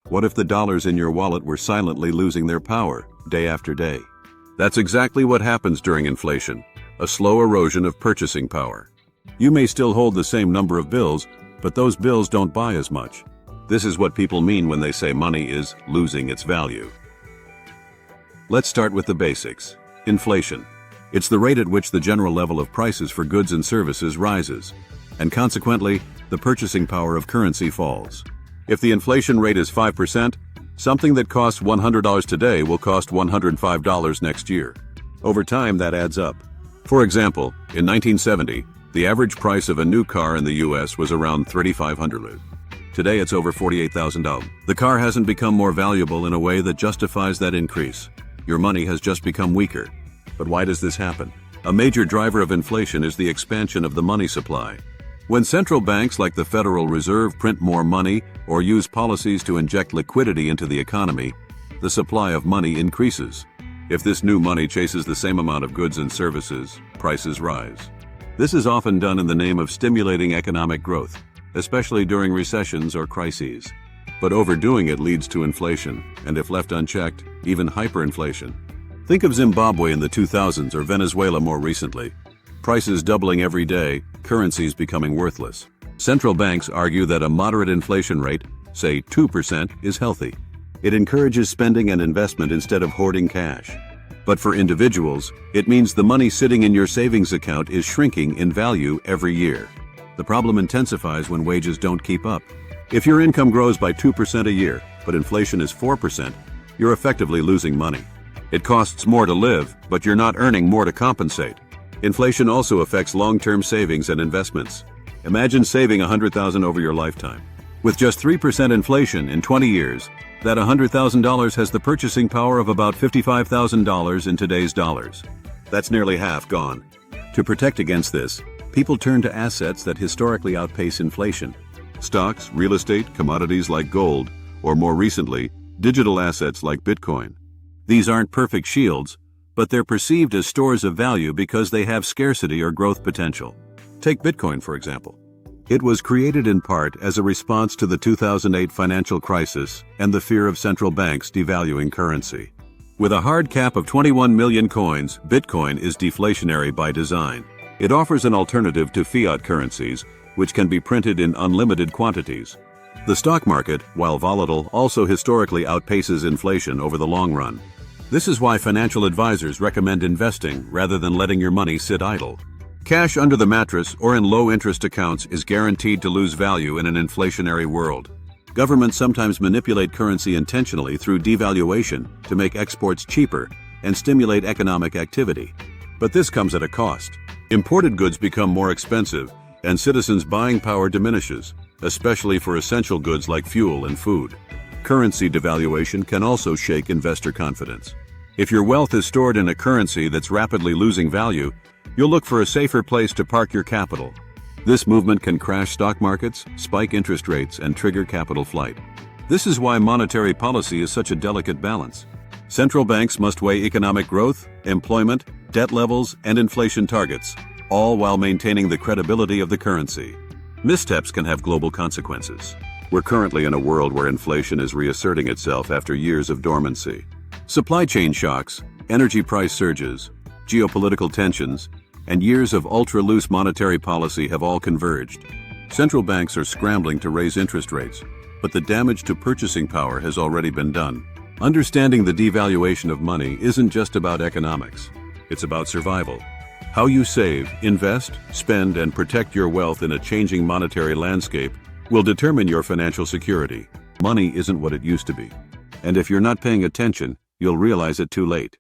What if the dollars in your wallet were silently losing their power, day after day? That's exactly what happens during inflation, a slow erosion of purchasing power. You may still hold the same number of bills, but those bills don't buy as much. This is what people mean when they say money is losing its value. Let's start with the basics. Inflation. It's the rate at which the general level of prices for goods and services rises, and consequently, the purchasing power of currency falls. If the inflation rate is 5%, something that costs $100 today will cost $105 next year. Over time, that adds up. For example, in 1970, the average price of a new car in the US was around $3,500. Today it's over $48,000. The car hasn't become more valuable in a way that justifies that increase. Your money has just become weaker. But why does this happen? A major driver of inflation is the expansion of the money supply. When central banks like the Federal Reserve print more money or use policies to inject liquidity into the economy, the supply of money increases. If this new money chases the same amount of goods and services, prices rise. This is often done in the name of stimulating economic growth, especially during recessions or crises. But overdoing it leads to inflation, and if left unchecked, even hyperinflation. Think of Zimbabwe in the 2000s or Venezuela more recently. Prices doubling every day, currencies becoming worthless. Central banks argue that a moderate inflation rate, say 2%, is healthy. It encourages spending and investment instead of hoarding cash. But for individuals, it means the money sitting in your savings account is shrinking in value every year. The problem intensifies when wages don't keep up. If your income grows by 2% a year, but inflation is 4%, you're effectively losing money. It costs more to live, but you're not earning more to compensate. Inflation also affects long-term savings and investments. Imagine saving $100,000 over your lifetime. With just 3% inflation in 20 years, that $100,000 has the purchasing power of about $55,000 in today's dollars. That's nearly half gone. To protect against this, people turn to assets that historically outpace inflation. Stocks, real estate, commodities like gold, or more recently, digital assets like Bitcoin. These aren't perfect shields, but they're perceived as stores of value because they have scarcity or growth potential. Take Bitcoin, for example. It was created in part as a response to the 2008 financial crisis and the fear of central banks devaluing currency. With a hard cap of 21 million coins, Bitcoin is deflationary by design. It offers an alternative to fiat currencies, which can be printed in unlimited quantities. The stock market, while volatile, also historically outpaces inflation over the long run. This is why financial advisors recommend investing rather than letting your money sit idle. Cash under the mattress or in low-interest accounts is guaranteed to lose value in an inflationary world. Governments sometimes manipulate currency intentionally through devaluation to make exports cheaper and stimulate economic activity. But this comes at a cost. Imported goods become more expensive, and citizens' buying power diminishes, especially for essential goods like fuel and food. Currency devaluation can also shake investor confidence. If your wealth is stored in a currency that's rapidly losing value, you'll look for a safer place to park your capital. This movement can crash stock markets, spike interest rates, and trigger capital flight. This is why monetary policy is such a delicate balance. Central banks must weigh economic growth, employment, debt levels, and inflation targets, all while maintaining the credibility of the currency. Missteps can have global consequences. We're currently in a world where inflation is reasserting itself after years of dormancy. Supply chain shocks, energy price surges, geopolitical tensions, and years of ultra-loose monetary policy have all converged. Central banks are scrambling to raise interest rates, but the damage to purchasing power has already been done. Understanding the devaluation of money isn't just about economics. It's about survival. How you save, invest, spend, and protect your wealth in a changing monetary landscape will determine your financial security. Money isn't what it used to be. And if you're not paying attention, you'll realize it too late.